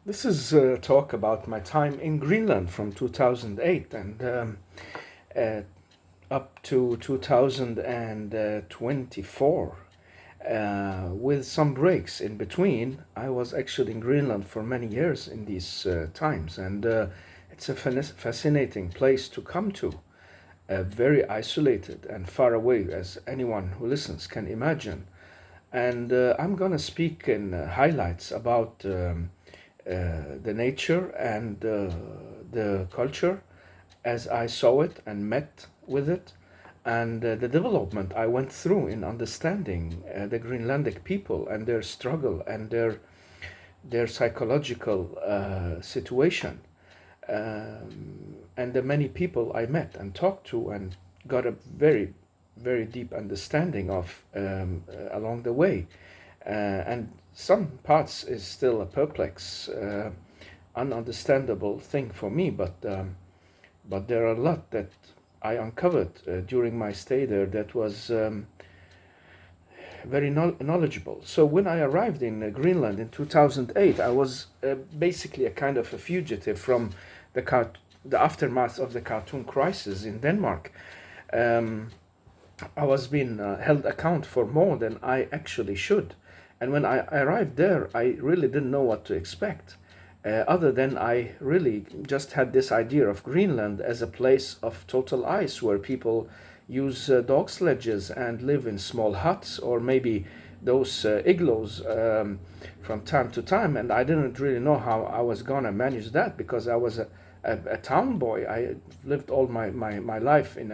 This is a talk about my time in Greenland from 2008 and uh, up to 2024. With some breaks in between, I was actually in Greenland for many years in these times, and it's a fascinating place to come to. Very isolated and far away, as anyone who listens can imagine. And I'm gonna speak in highlights about the nature and the culture as I saw it and met with it, and the development I went through in understanding the Greenlandic people and their struggle and their psychological situation, and the many people I met and talked to and got a very deep understanding of along the way. And some parts is still a perplex, ununderstandable thing for me, but there are a lot that I uncovered during my stay there that was very knowledgeable. So when I arrived in Greenland in 2008, I was basically a kind of a fugitive from the the aftermath of the cartoon crisis in Denmark. Um, I was being held account for more than I actually should. And when I arrived there, I really didn't know what to expect. Other than I really just had this idea of Greenland as a place of total ice where people use dog sledges and live in small huts or maybe those igloos from time to time. And I didn't really know how I was gonna manage that because I was a town boy. I lived all my life in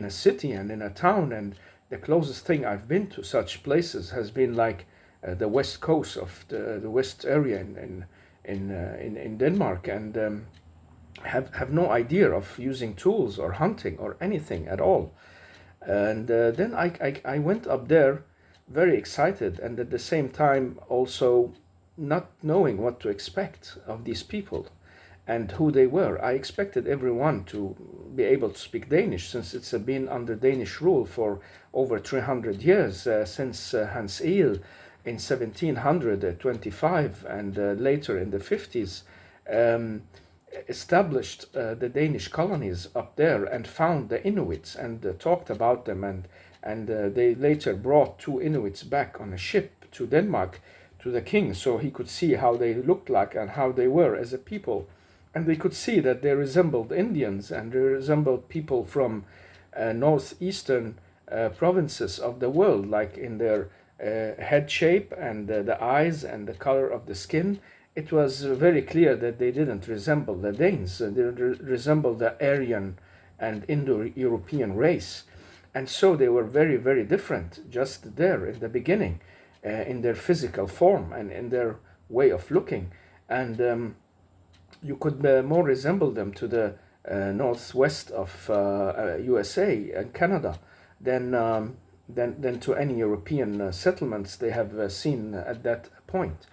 a city and in a town, and the closest thing I've been to such places has been like the west coast of the west area in Denmark, and have no idea of using tools or hunting or anything at all. And then I went up there very excited and at the same time also not knowing what to expect of these people and who they were. I expected everyone to be able to speak Danish since it's been under Danish rule for over 300 years, since Hans Egede in 1725 and later in the 50s um, established the Danish colonies up there and found the Inuits and talked about them, and they later brought two Inuits back on a ship to Denmark to the king so he could see how they looked like and how they were as a people, and they could see that they resembled Indians and they resembled people from northeastern provinces of the world, like in their head shape and the eyes and the color of the skin. It was very clear that they didn't resemble the Danes, they resembled the Aryan and Indo-European race. And so they were very different just there in the beginning, in their physical form and in their way of looking. And you could more resemble them to the northwest of USA and Canada than, than to any European settlements they have seen at that point.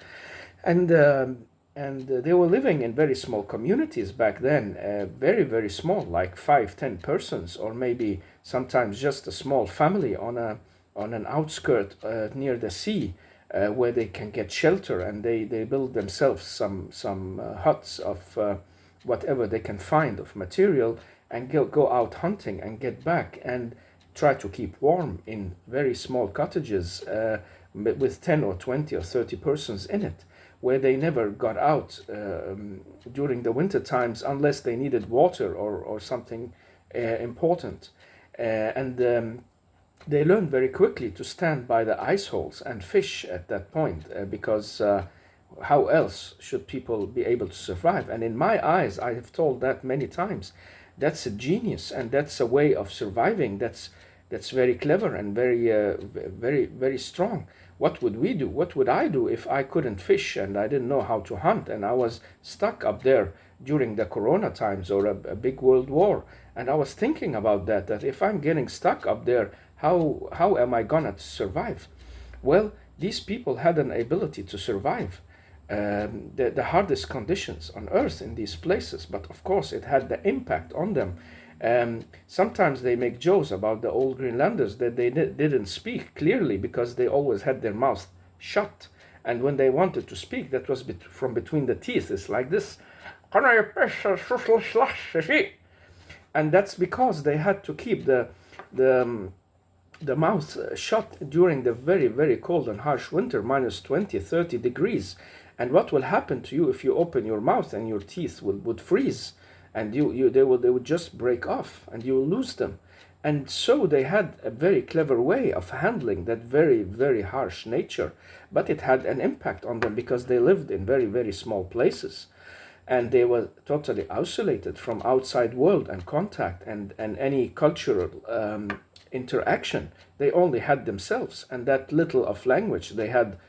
And they were living in very small communities back then, very small, like 5, 10 persons, or maybe sometimes just a small family on an outskirt near the sea, where they can get shelter, and they build themselves some huts of whatever they can find of material, and go out hunting and get back and try to keep warm in very small cottages with 10 or 20 or 30 persons in it, where they never got out during the winter times unless they needed water or something important. And they learned very quickly to stand by the ice holes and fish at that point, because how else should people be able to survive? And in my eyes, I have told that many times, that's a genius and that's a way of surviving. That's very clever and very strong. What would we do? What would I do if I couldn't fish and I didn't know how to hunt and I was stuck up there during the Corona times or a big world war? And I was thinking about that if I'm getting stuck up there, how am I gonna survive? Well, these people had an ability to survive the hardest conditions on earth in these places, but of course it had the impact on them. Sometimes they make jokes about the old Greenlanders that they didn't speak clearly because they always had their mouth shut, And when they wanted to speak, that was from between the teeth. It's like this. And that's because they had to keep the the mouth shut during the very, very cold and harsh winter, minus 20, 30 degrees. And what will happen to you if you open your mouth and your teeth would freeze, and they would just break off and you will lose them. And so they had a very clever way of handling that very, very harsh nature, but it had an impact on them because they lived in very, very small places, and they were totally isolated from outside world and contact and any cultural interaction. They only had themselves and that little of language they had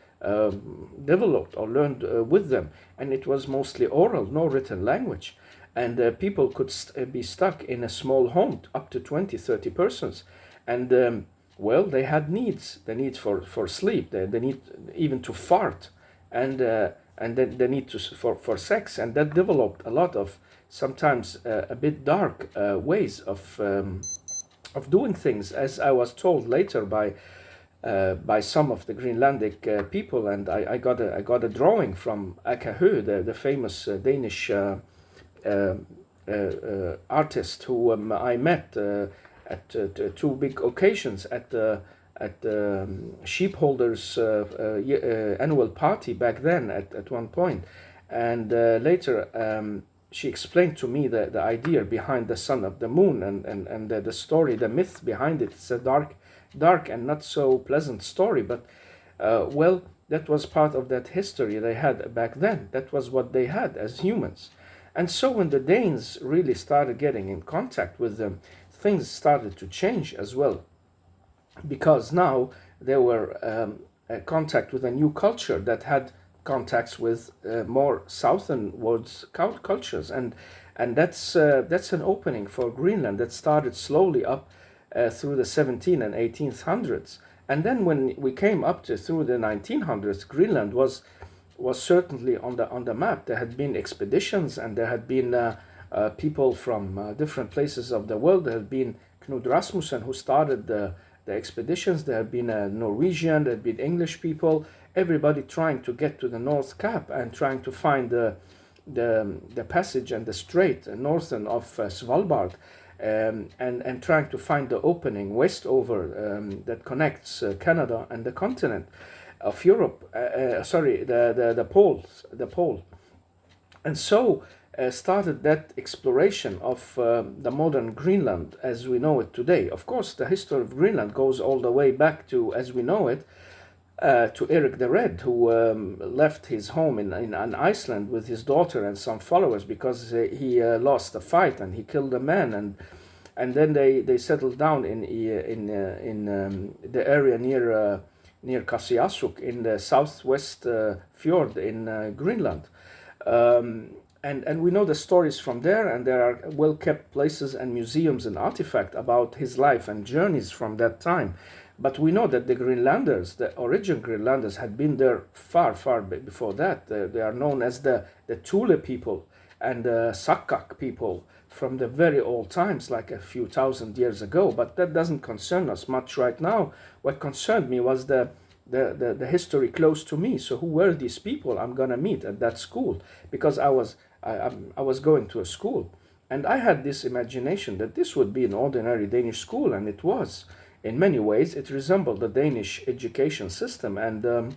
developed or learned with them, and it was mostly oral, no written language. And people could be stuck in a small home, up to 20, 30 persons. And well, they had needs, the need for sleep, the need even to fart, and then the need for sex. And that developed a lot of sometimes a bit dark ways of doing things, as I was told later by some of the Greenlandic people. And I got a drawing from Akahø, the famous Danish artist who I met at two big occasions at the sheepholders' annual party back then at one point. And later she explained to me the idea behind the sun of the moon, and the story, the myth behind it. It's a dark and not so pleasant story, but well, that was part of that history they had back then. That was what they had as humans. And so when the Danes really started getting in contact with them, things started to change as well, because now they were contact with a new culture that had contacts with more southernwards cultures, and that's an opening for Greenland that started slowly up through the 17 and 1800s. And then when we came up to through the 1900s, Greenland was certainly on the map. There had been expeditions, and there had been people from different places of the world. There had been Knud Rasmussen, who started the expeditions. There had been a Norwegian, there had been English people, everybody trying to get to the North Cap and trying to find the passage and the strait northern of Svalbard, and trying to find the opening west over that connects Canada and the continent of Europe, the pole. And so started that exploration of the modern Greenland as we know it today. Of course, the history of Greenland goes all the way back to, as we know it, to Eric the Red, who left his home in Iceland with his daughter and some followers because he lost a fight and he killed a man, and then they settled down in the area near Kasiasuk in the southwest fjord in Greenland. And we know the stories from there, and there are well-kept places and museums and artifacts about his life and journeys from that time. But we know that the Greenlanders, the original Greenlanders, had been there far, far before that. They are known as the Thule people and the Sakkak people from the very old times, like a few thousand years ago. But that doesn't concern us much right now. What concerned me was the history close to me. So who were these people I'm gonna meet at that school? Because I was going to a school, and I had this imagination that this would be an ordinary Danish school, and it was. In many ways, it resembled the Danish education system, and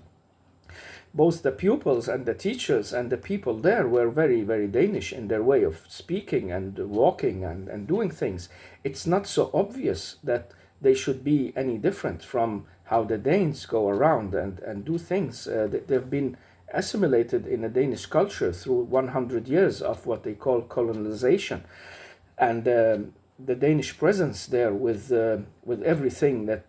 both the pupils and the teachers and the people there were very, very Danish in their way of speaking and walking and doing things. It's not so obvious that they should be any different from how the Danes go around and do things. They've been assimilated in a Danish culture through 100 years of what they call colonization. And the Danish presence there with everything that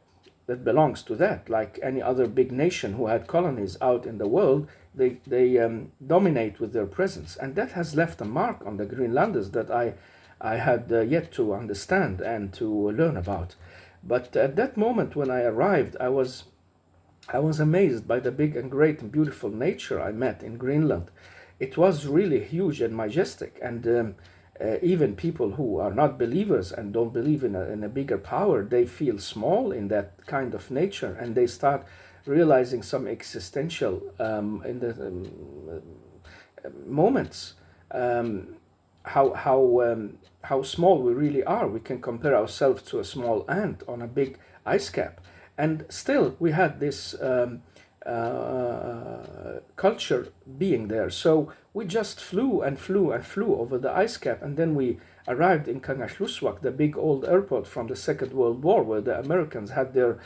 belongs to that, like any other big nation who had colonies out in the world, they dominate with their presence. And that has left a mark on the Greenlanders that I had yet to understand and to learn about. But at that moment when I arrived, I was amazed by the big and great and beautiful nature I met in Greenland. It was really huge and majestic, and even people who are not believers and don't believe in a bigger power, they feel small in that kind of nature, and they start realizing some existential in the moments, how small we really are. We can compare ourselves to a small ant on a big ice cap, and still we had this culture being there. So we just flew and flew and flew over the ice cap, and then we arrived in Kangerlussuaq, the big old airport from the Second World War, where the Americans had their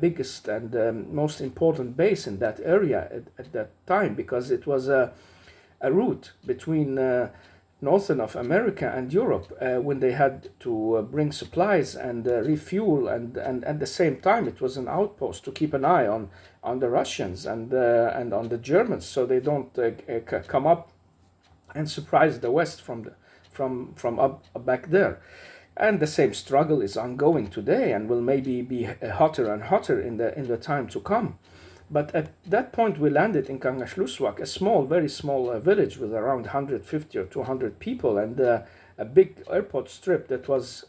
biggest and most important base in that area at that time, because it was a route between northern of America and Europe, when they had to bring supplies and refuel, and at the same time it was an outpost to keep an eye on the Russians and on the Germans, so they don't come up and surprise the West from up back there. And the same struggle is ongoing today, and will maybe be hotter and hotter in the time to come. But at that point, we landed in Kangerlussuaq, a small, very small village with around 150 or 200 people, and a big airport strip that was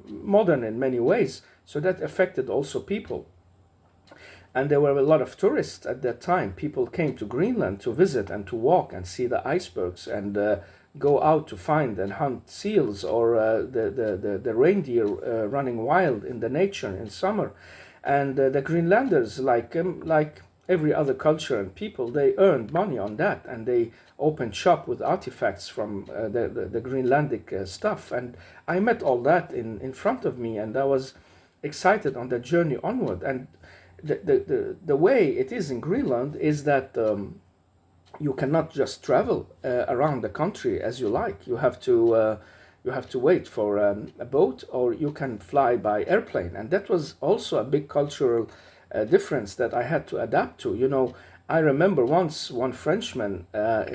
modern in many ways. So that affected also people. And there were a lot of tourists at that time. People came to Greenland to visit and to walk and see the icebergs, and go out to find and hunt seals, or the reindeer running wild in the nature in summer. And the Greenlanders, like every other culture and people, they earned money on that, and they opened shop with artifacts from the Greenlandic stuff. And I met all that in front of me, and I was excited on the journey onward. And the way it is in Greenland is that you cannot just travel around the country as you like. You have to wait for a boat, or you can fly by airplane. And that was also a big cultural difference that I had to adapt to. You know, I remember once one Frenchman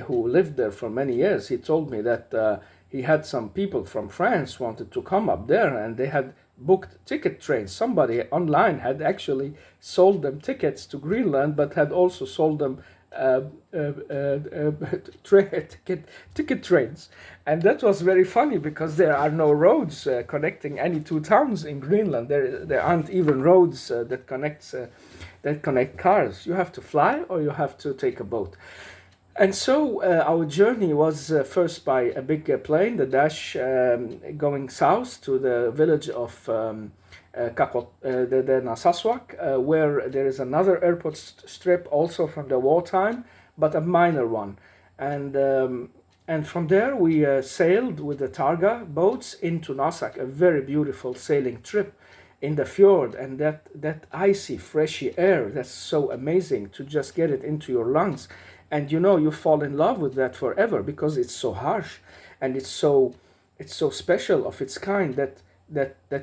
who lived there for many years, he told me that he had some people from France wanted to come up there, and they had booked ticket trains. Somebody online had actually sold them tickets to Greenland, but had also sold them ticket trains. And that was very funny, because there are no roads connecting any two towns in Greenland. There aren't even roads that connect cars. You have to fly, or you have to take a boat. And so our journey was first by a big plane, the Dash, going south to the village of the Narsarsuaq, where there is another airport strip also from the wartime, but a minor one. And from there we sailed with the Targa boats into Narsaq, a very beautiful sailing trip in the fjord, and that icy, freshy air, that's so amazing to just get it into your lungs. And you know, you fall in love with that forever, because it's so harsh, and it's so special of its kind, that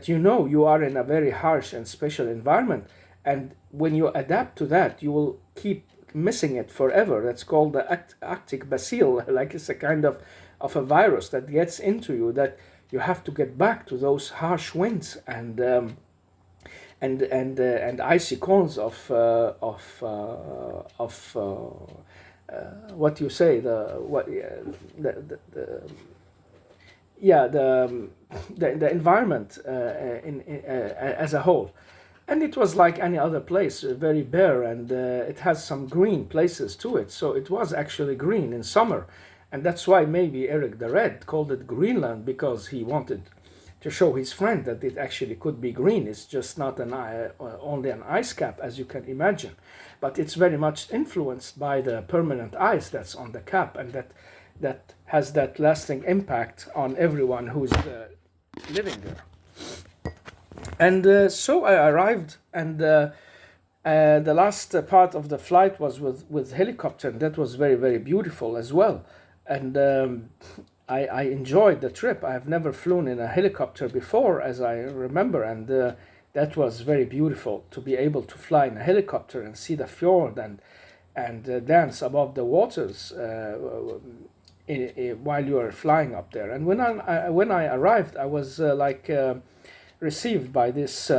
you know you are in a very harsh and special environment. And when you adapt to that, you will keep missing it forever. That's called the Arctic bacille, like it's a kind of a virus that gets into you, that you have to get back to those harsh winds and icy cones of what you say, the environment as a whole. And it was like any other place, very bare, and it has some green places to it. So it was actually green in summer, and that's why maybe Eric the Red called it Greenland, because he wanted to show his friend that it actually could be green. It's just not only an ice cap, as you can imagine, but it's very much influenced by the permanent ice that's on the cap, and that has that lasting impact on everyone who's living there. And so I arrived, and the last part of the flight was with helicopter, and that was very, very beautiful as well. And I enjoyed the trip. I have never flown in a helicopter before, as I remember, and that was very beautiful to be able to fly in a helicopter and see the fjord and dance above the waters while you are flying up there. And when I arrived, I was received by this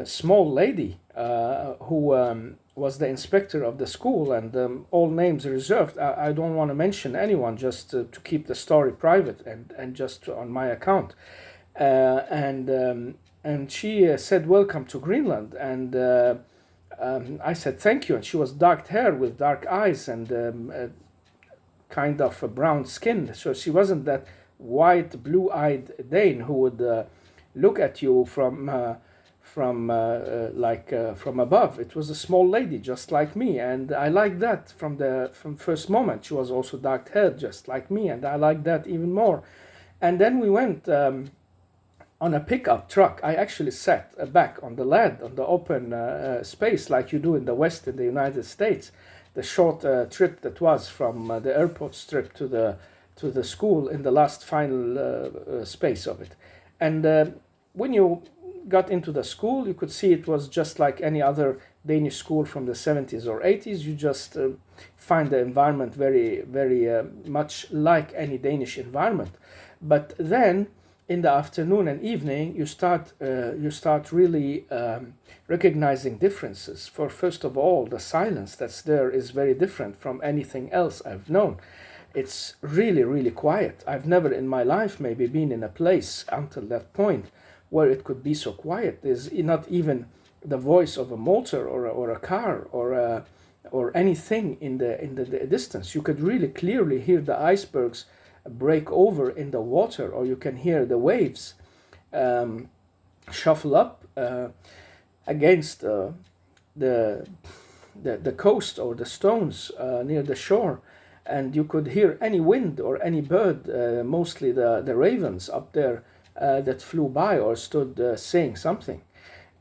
small lady who was the inspector of the school, and all names reserved. I don't want to mention anyone, just to keep the story private and just on my account. And she said, "Welcome to Greenland," and I said thank you, and she was dark hair with dark eyes and kind of a brown skin. So she wasn't that white, blue-eyed Dane who would look at you from above. It was a small lady, just like me, and I liked that from first moment. She was also dark-haired, just like me, and I liked that even more. And then we went on a pickup truck. I actually sat back on the lead, on the open space, like you do in the West in the United States. The short trip that was from the airport strip to the school in the last final space of it. And when you got into the school, you could see it was just like any other Danish school from the 70s or 80s. You just find the environment very, very much like any Danish environment. But then in the afternoon and evening, you start really recognizing differences. For first of all, the silence that's there is very different from anything else I've known. It's really, really quiet. I've never in my life maybe been in a place until that point where it could be so quiet. There's not even the voice of a motor or a car or anything in the distance. You could really clearly hear the icebergs break over in the water, or you can hear the waves shuffle up against the coast or the stones near the shore, and you could hear any wind or any bird, mostly the ravens up there that flew by or stood saying something.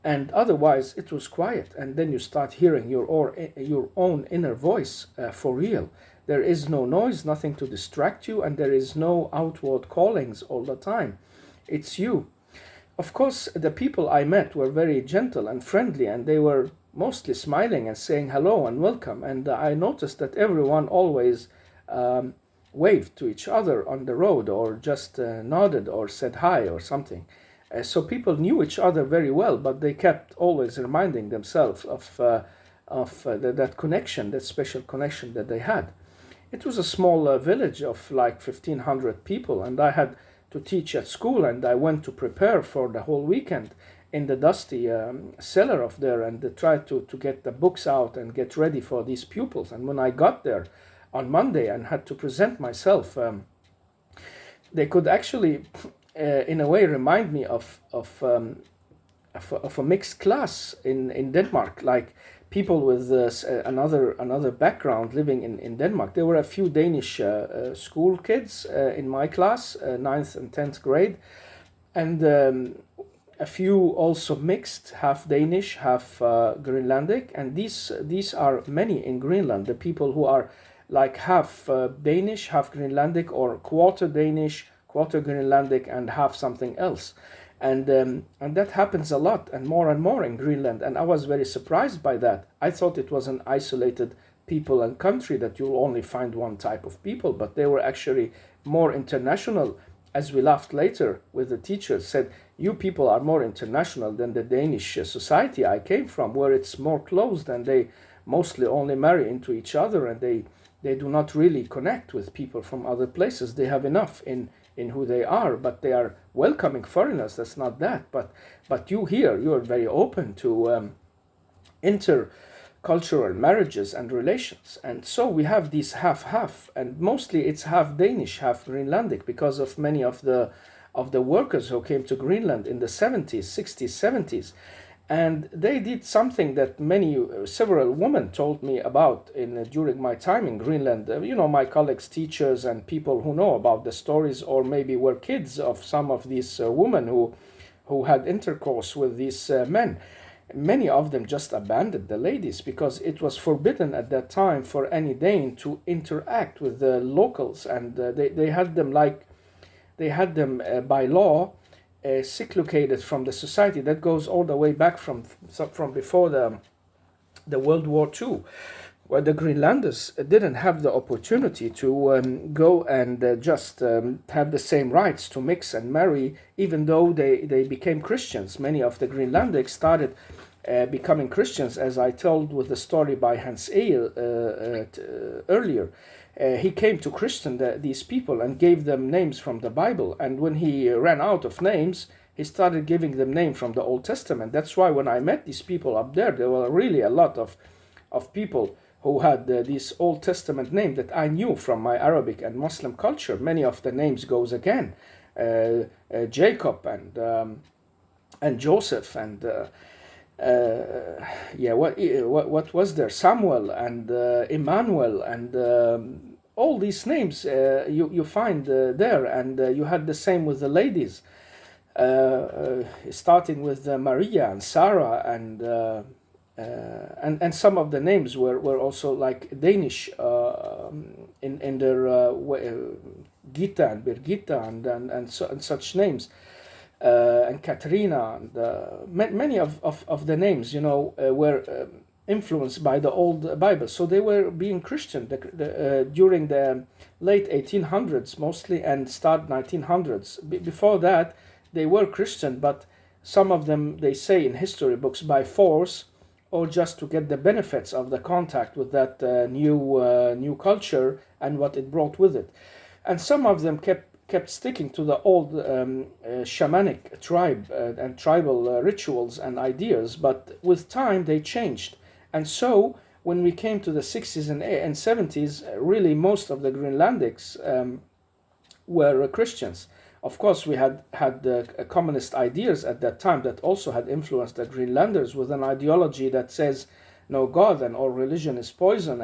And otherwise it was quiet, and then you start hearing your own inner voice for real. There is no noise, nothing to distract you, and there is no outward callings all the time. It's you. Of course, the people I met were very gentle and friendly, and they were mostly smiling and saying hello and welcome. And I noticed that everyone always waved to each other on the road, or just nodded or said hi or something. So people knew each other very well, but they kept always reminding themselves of that connection, that special connection that they had. It was a small village of like 1,500 people, and I had to teach at school, and I went to prepare for the whole weekend in the dusty cellar of there, and tried to get the books out and get ready for these pupils. And when I got there on Monday and had to present myself, they could actually, in a way, remind me of a mixed class in Denmark, like people with another background living in Denmark. There were a few Danish school kids in my class, 9th and 10th grade, and a few also mixed, half Danish, half Greenlandic, and these are many in Greenland, the people who are like half Danish, half Greenlandic, or quarter Danish, quarter Greenlandic, and half something else. And that happens a lot and more in Greenland. And I was very surprised by that. I thought it was an isolated people and country that you'll only find one type of people, but they were actually more international. As we laughed later with the teachers, said, you people are more international than the Danish society I came from, where it's more closed and they mostly only marry into each other, and they do not really connect with people from other places. They have enough in who they are, but they are welcoming foreigners. That's not that. But you here, you are very open to intercultural marriages and relations. And so we have these half-half, and mostly it's half Danish, half Greenlandic, because of many of the workers who came to Greenland in the 70s, 60s, 70s. And they did something that several women told me about during my time in Greenland. My colleagues, teachers, and people who know about the stories, or maybe were kids of some of these women who had intercourse with these men. Many of them just abandoned the ladies because it was forbidden at that time for any Dane to interact with the locals, and they had them by law seclucated from the society. That goes all the way back from before the World War II, where the Greenlanders didn't have the opportunity to go and just have the same rights to mix and marry, even though they became Christians. Many of the Greenlandics started becoming Christians, as I told with the story by Hans Eyel earlier. He came to Christian these people and gave them names from the Bible, and when he ran out of names, he started giving them name from the Old Testament. That's why when I met these people up there were really a lot of people who had these Old Testament names that I knew from my Arabic and Muslim culture. Many of the names goes again, Jacob and Joseph and what was there, Samuel and Emmanuel and all these names you find there, and you had the same with the ladies, starting with Maria and Sarah and some of the names were also like Danish in their Gita and Birgitta and such names, and Katrina and many of the names, were influenced by the old Bible. So they were being Christian during the late 1800s mostly and start 1900s. Before that, they were Christian, but some of them, they say in history books, by force or just to get the benefits of the contact with that new culture and what it brought with it. And some of them kept sticking to the old shamanic tribe and tribal rituals and ideas, but with time they changed. And so when we came to the 60s and 70s, really most of the Greenlandics were Christians. Of course, we had communist ideas at that time that also had influenced the Greenlanders with an ideology that says no God and all religion is poison.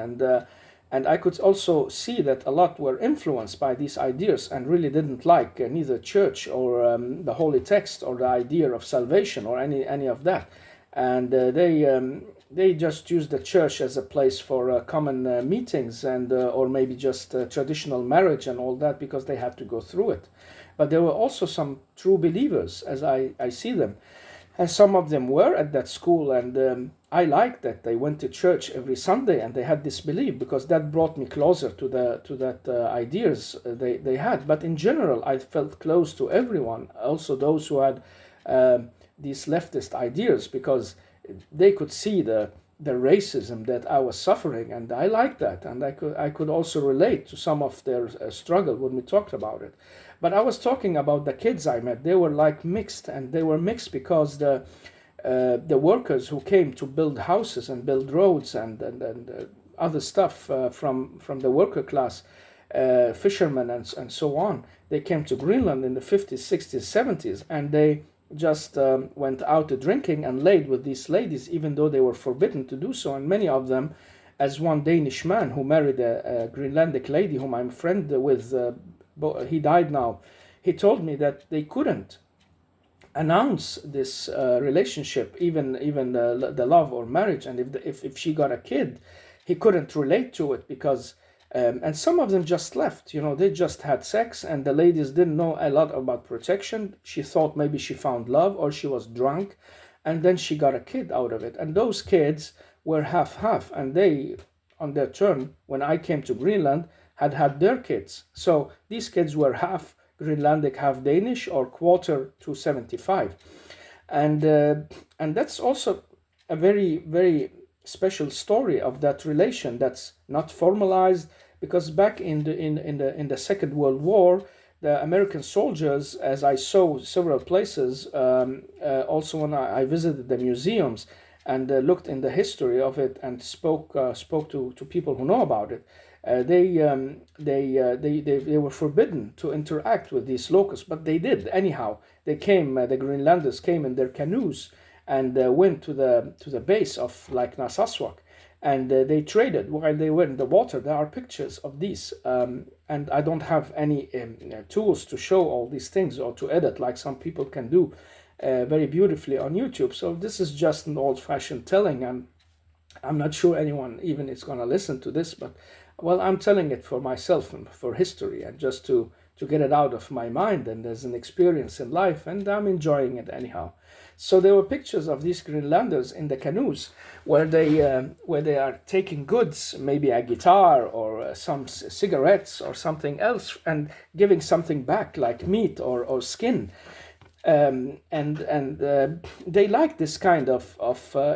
And I could also see that a lot were influenced by these ideas and really didn't like neither church or the holy text or the idea of salvation or any of that. And they just used the church as a place for common meetings and or maybe just traditional marriage and all that because they had to go through it. But there were also some true believers, as I see them. And some of them were at that school, and I liked that they went to church every Sunday and they had this belief because that brought me closer to that ideas they had. But in general, I felt close to everyone, also those who had these leftist ideas, because they could see the racism that I was suffering, and I liked that, and I could also relate to some of their struggle when we talked about it. But I was talking about the kids I met. They were like mixed, and they were mixed because the workers who came to build houses and build roads and other stuff from the worker class, fishermen and so on, they came to Greenland in the 50s, 60s, 70s, and they just went out drinking and laid with these ladies, even though they were forbidden to do so. And many of them, as one Danish man who married a Greenlandic lady whom I'm friend with, he died now, he told me that they couldn't announce this relationship, even the love or marriage, and if she got a kid, he couldn't relate to it because and some of them just left. They just had sex, and the ladies didn't know a lot about protection. She thought maybe she found love or she was drunk, and then she got a kid out of it. And those kids were half, and they, on their turn, when I came to Greenland, had their kids. So these kids were half Greenlandic, half Danish, or quarter to 75. And that's also a very, very special story of that relation that's not formalized, because back in the Second World War, the American soldiers, as I saw several places, also when I visited the museums and looked in the history of it and spoke to people who know about it, they were forbidden to interact with these locals, but they did anyhow. They came, the Greenlanders came in their canoes and went to the base of like Narsarsuaq, and they traded while they were in the water. There are pictures of these, and I don't have any tools to show all these things or to edit like some people can do very beautifully on YouTube. So this is just an old-fashioned telling, and I'm not sure anyone even is going to listen to this, but well, I'm telling it for myself and for history, and just to get it out of my mind, and as an experience in life, and I'm enjoying it anyhow. So there were pictures of these Greenlanders in the canoes where they are taking goods, maybe a guitar or some cigarettes or something else, and giving something back like meat or skin. And they like this kind of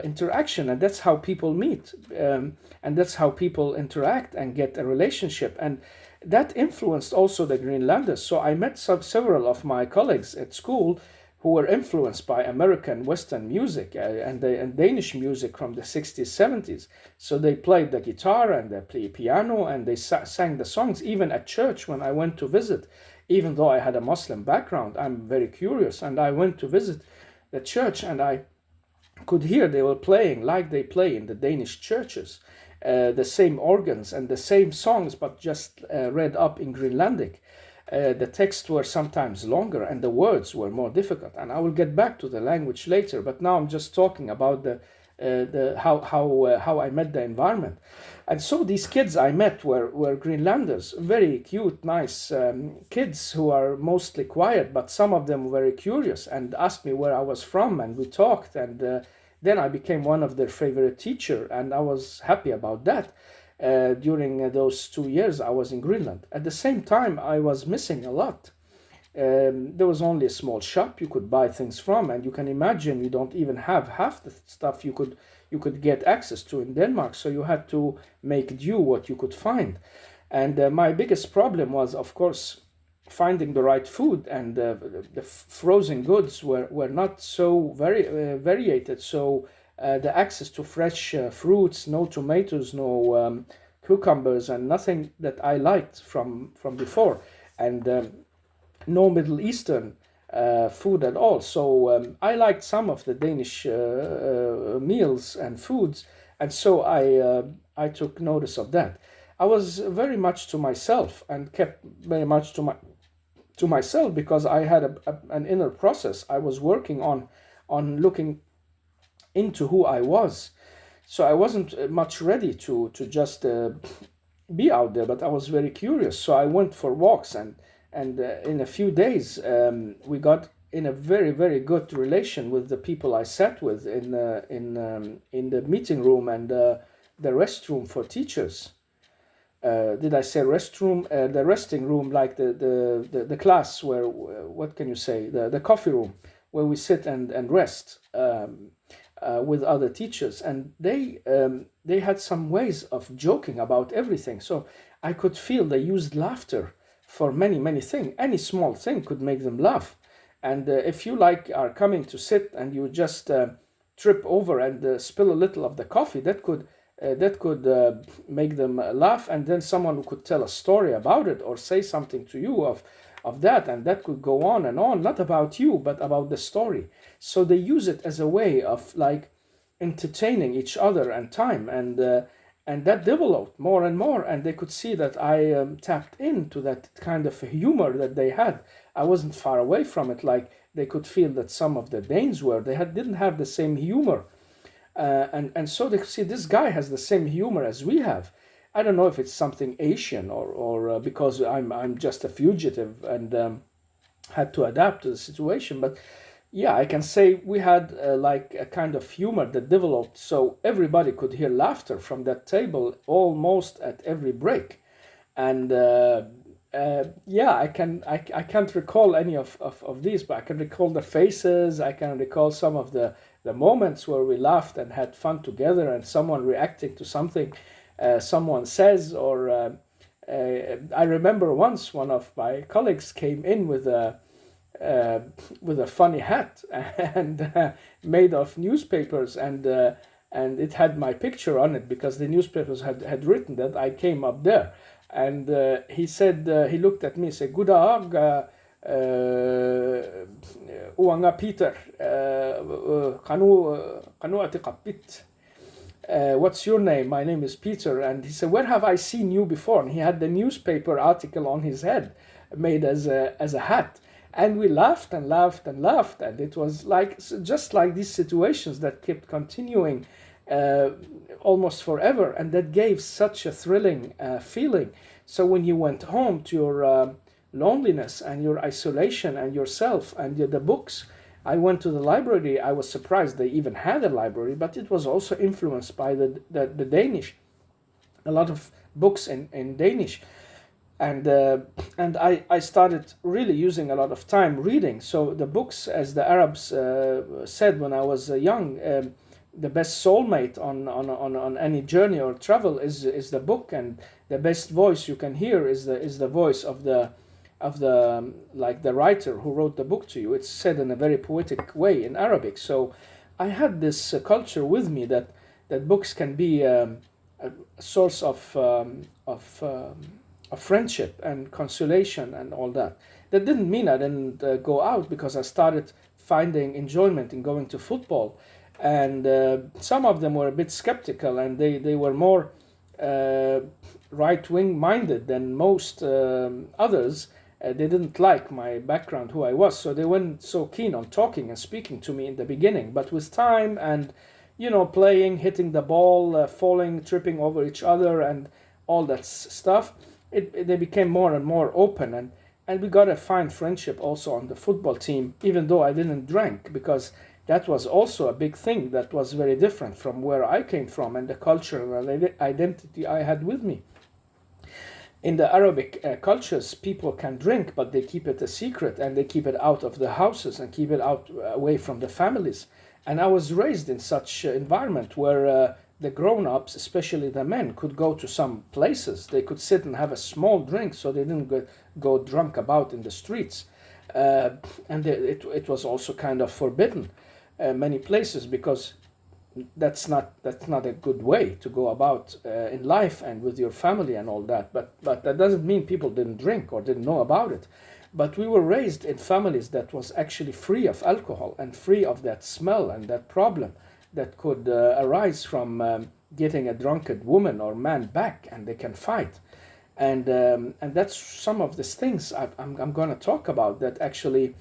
interaction, and that's how people meet, and that's how people interact and get a relationship, and that influenced also the Greenlanders. So I met several of my colleagues at school who were influenced by American Western music and Danish music from the 60s, 70s. So they played the guitar and they played piano and they sang the songs, even at church when I went to visit. Even though I had a Muslim background, I'm very curious, and I went to visit the church and I could hear they were playing like they play in the Danish churches, the same organs and the same songs, but just read up in Greenlandic. The texts were sometimes longer and the words were more difficult. And I will get back to the language later, but now I'm just talking about how I met the environment. And so these kids I met were Greenlanders, very cute, nice kids who are mostly quiet, but some of them were very curious and asked me where I was from, and we talked, and then I became one of their favorite teacher, and I was happy about that. During those 2 years I was in Greenland. At the same time, I was missing a lot. There was only a small shop you could buy things from, and you can imagine you don't even have half the stuff you could get access to in Denmark. So you had to make do what you could find. And my biggest problem was, of course, finding the right food, and the frozen goods were not so very variated. So the access to fresh fruits, no tomatoes, no cucumbers, and nothing that I liked from before, and no Middle Eastern food at all. So I liked some of the Danish meals and foods, and so I took notice of that. I was very much to myself and kept very much to myself because I had an inner process. I was working on looking into who I was. So I wasn't much ready to just be out there, but I was very curious. So I went for walks, and in a few days we got in a very, very good relation with the people I sat with in the meeting room and the restroom for teachers. Did I say restroom? The resting room, like the class where, what can you say, the coffee room where we sit and rest with other teachers. And they had some ways of joking about everything. So I could feel they used laughter for many, many things. Any small thing could make them laugh. And if you are coming to sit and you just trip over and spill a little of the coffee, that could make them laugh, and then someone could tell a story about it or say something to you of that, and that could go on and on, not about you but about the story. So they use it as a way of entertaining each other and time, and that developed more and more, and they could see that I tapped into that kind of humor that they had. I wasn't far away from it. Like, they could feel that some of the Danes didn't have the same humor. And so they see this guy has the same humor as we have. I don't know if it's something Asian or because I'm just a fugitive and had to adapt to the situation. But yeah, I can say we had a kind of humor that developed, so everybody could hear laughter from that table almost at every break. And yeah, I can't recall any of these, but I can recall the faces. I can recall some of the moments where we laughed and had fun together, and someone reacting to something someone says. Or I remember once one of my colleagues came in with a funny hat and made of newspapers, and it had my picture on it because the newspapers had written that I came up there. And he said, he looked at me and said, "Good dag, Uanga Peter, what's your name?" "My name is Peter." And he said, "Where have I seen you before?" And he had the newspaper article on his head made as a hat. And we laughed and laughed and laughed, and it was just like these situations that kept continuing almost forever, and that gave such a thrilling feeling. So when you went home to your loneliness and your isolation and yourself and the books, I went to the library. I was surprised they even had a library, but it was also influenced by the Danish. A lot of books in Danish. And I started really using a lot of time reading. So the books, as the Arabs said when I was young, the best soulmate on any journey or travel is the book, and the best voice you can hear is the voice of like the writer who wrote the book to you. It's said in a very poetic way in Arabic. So I had this culture with me that books can be a source of friendship and consolation and all that. That didn't mean I didn't go out, because I started finding enjoyment in going to football, and some of them were a bit skeptical, and they were more uh, right-wing minded than most others. They didn't like my background, who I was, so they weren't so keen on talking and speaking to me in the beginning. But with time and, playing, hitting the ball, falling, tripping over each other, and all that stuff, they became more and more open, and we got a fine friendship also on the football team, even though I didn't drink, because that was also a big thing that was very different from where I came from and the culture and identity I had with me. In the Arabic cultures, people can drink, but they keep it a secret, and they keep it out of the houses and keep it out away from the families. And I was raised in such environment where the grown-ups, especially the men, could go to some places. They could sit and have a small drink, so they didn't go drunk about in the streets. Uh, and it was also kind of forbidden many places, because that's not a good way to go about in life and with your family and all that. But that doesn't mean people didn't drink or didn't know about it. But we were raised in families that was actually free of alcohol and free of that smell and that problem that could arise from getting a drunkard woman or man back, and they can fight. And that's some of these things I'm going to talk about that actually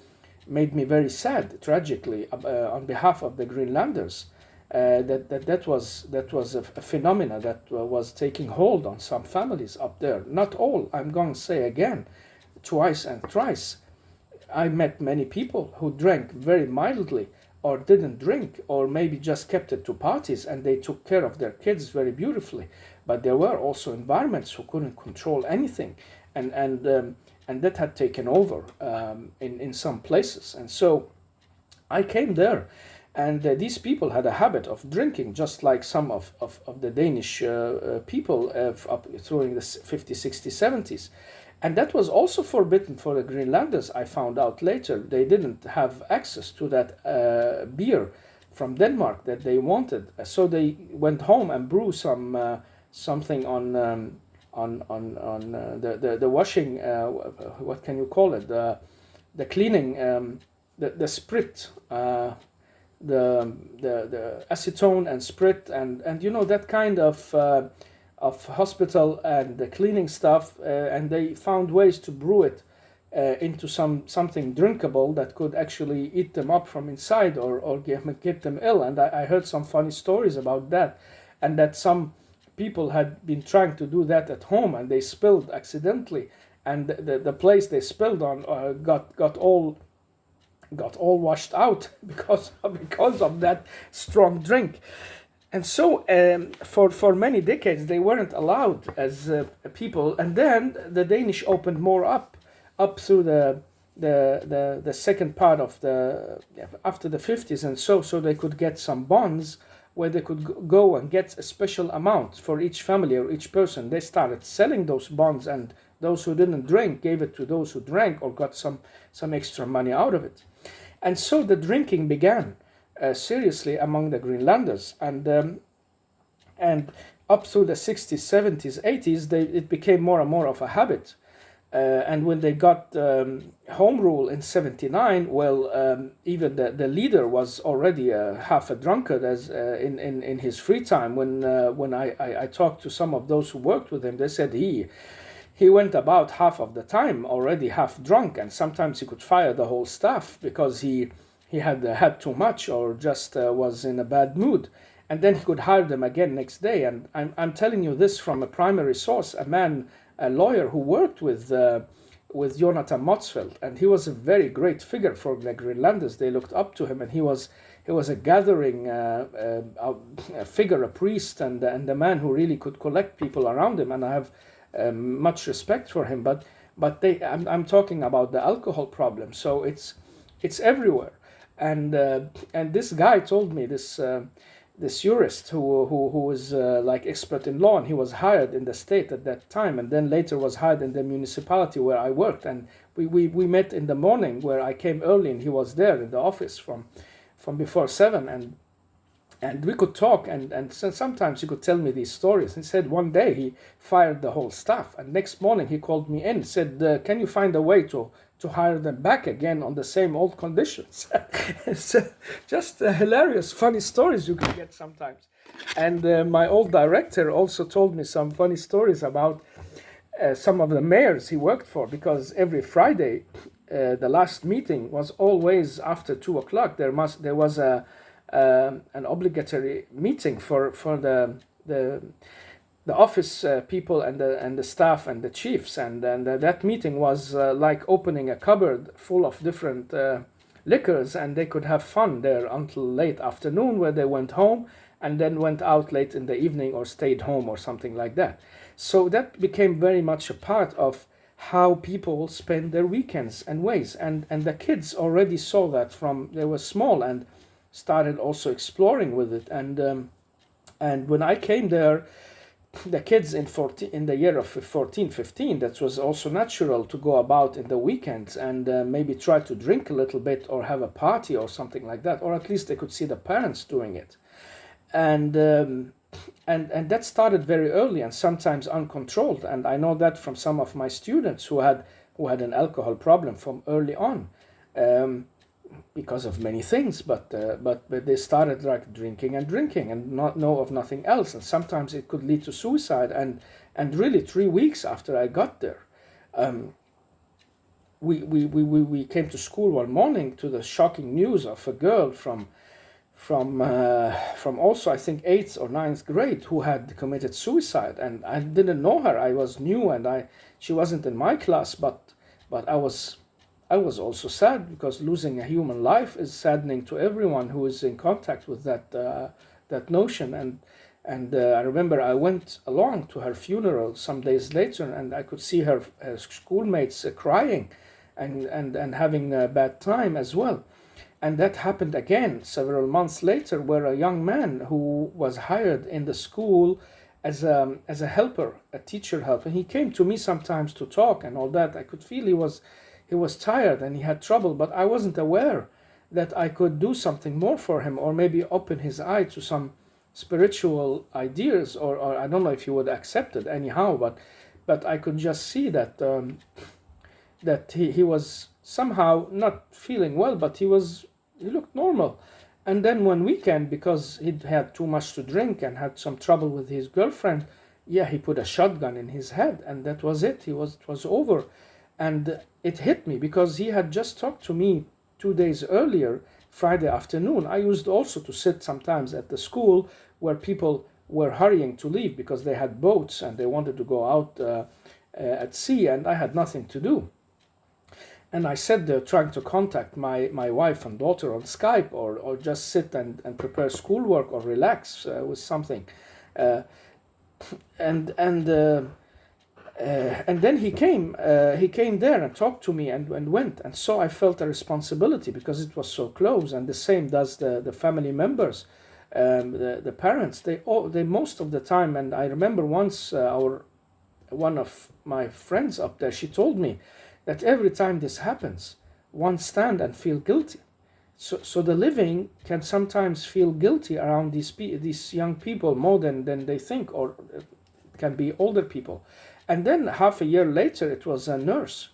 made me very sad, tragically, on behalf of the Greenlanders. That was a phenomena that was taking hold on some families up there. Not all, I'm going to say again, twice and thrice. I met many people who drank very mildly, or didn't drink, or maybe just kept it to parties, and they took care of their kids very beautifully. But there were also environments who couldn't control anything, and that had taken over in some places. And so I came there, and these people had a habit of drinking, just like some of the Danish people up during the 50s, 60s, 70s. And that was also forbidden for the Greenlanders, I found out later. They didn't have access to that beer from Denmark that they wanted. So they went home and brewed something on the washing, what can you call it? The cleaning, the sprit, the acetone and sprit, and that kind of hospital and the cleaning stuff, and they found ways to brew it into something drinkable that could actually eat them up from inside, or get them ill. And I heard some funny stories about that, and that some people had been trying to do that at home, and they spilled accidentally, and the place they spilled on got all washed out because of that strong drink. And so for many decades they weren't allowed as people. And then the Danish opened more up through the second part of after the 50s, and so they could get some bonds where they could go and get a special amount for each family or each person. They started selling those bonds, and those who didn't drink gave it to those who drank, or got some extra money out of it. And so the drinking began seriously among the Greenlanders, and up through the 60s, 70s, 80s, it became more and more of a habit. And when they got home rule in 79, even the leader was already half a drunkard as in his free time. When I talked to some of those who worked with him, they said he went about half of the time already half drunk, and sometimes he could fire the whole staff because he had had too much, or just was in a bad mood, and then he could hire them again next day. And I'm telling you this from a primary source, a lawyer who worked with Jonathan Motzfeldt, and he was a very great figure for the Greenlanders. They looked up to him, and he was a gathering figure, a priest, and a man who really could collect people around him. And I have much respect for him. But I'm talking about the alcohol problem. So it's everywhere. And this guy told me, this jurist who was like expert in law, and he was hired in the state at that time, and then later was hired in the municipality where I worked. And we met in the morning, where I came early and he was there in the office from before 7, and we could talk, and so sometimes he could tell me these stories. He said one day he fired the whole staff, and next morning he called me in, said, can you find a way to hire them back again on the same old conditions? It's just hilarious, funny stories you can get sometimes. And my old director also told me some funny stories about some of the mayors he worked for, because every Friday the last meeting was always after 2 o'clock. There was an obligatory meeting for the office people and the staff and the chiefs, and that meeting was like opening a cupboard full of different liquors, and they could have fun there until late afternoon, where they went home and then went out late in the evening or stayed home or something like that. So that became very much a part of how people spend their weekends and ways, and the kids already saw that from they were small, and started also exploring with it. And when I came there, the kids in the year of 14, 15, that was also natural to go about in the weekends and maybe try to drink a little bit or have a party or something like that, or at least they could see the parents doing it. And that started very early and sometimes uncontrolled. And I know that from some of my students who had an alcohol problem from early on. Because of many things, but they started like drinking and not know of nothing else, and sometimes it could lead to suicide. And really 3 weeks after I got there, we came to school one morning to the shocking news of a girl from also I think 8th or 9th grade who had committed suicide. And I didn't know her. I was new, and she wasn't in my class, but I was also sad, because losing a human life is saddening to everyone who is in contact with that notion. And I remember I went along to her funeral some days later, and I could see her schoolmates crying and having a bad time as well. And that happened again several months later, where a young man who was hired in the school as a helper, a teacher helper, he came to me sometimes to talk and all that. I could feel he was tired and he had trouble, but I wasn't aware that I could do something more for him, or maybe open his eye to some spiritual ideas, or I don't know if he would accept it anyhow, but I could just see that that he was somehow not feeling well, but he looked normal. And then one weekend, because he'd had too much to drink and had some trouble with his girlfriend, he put a shotgun in his head, and that was it. It was over. And it hit me, because he had just talked to me 2 days earlier, Friday afternoon. I used also to sit sometimes at the school where people were hurrying to leave because they had boats and they wanted to go out at sea, and I had nothing to do. And I sat there trying to contact my wife and daughter on Skype, or just sit and prepare schoolwork or relax with something. And then he came there and talked to me and went. And so I felt a responsibility, because it was so close. And the same does the family members, the parents. They most of the time. And I remember once one of my friends up there, she told me that every time this happens, one stand and feel guilty. So the living can sometimes feel guilty around these young people more than they think, or it can be older people. And then half a year later, it was a nurse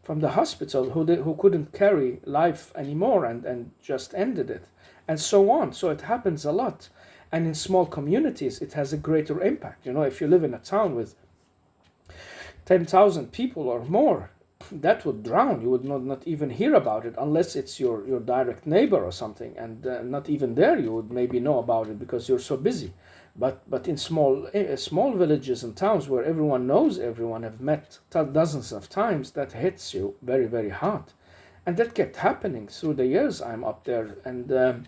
from the hospital who couldn't carry life anymore and just ended it, and so on. So it happens a lot. And in small communities, it has a greater impact. If you live in a town with 10,000 people or more, that would drown. You would not even hear about it, unless it's your direct neighbor or something. And not even there you would maybe know about it, because you're so busy. But in small villages and towns where everyone knows everyone, have met dozens of times, that hits you very, very hard. And that kept happening through the years I'm up there, and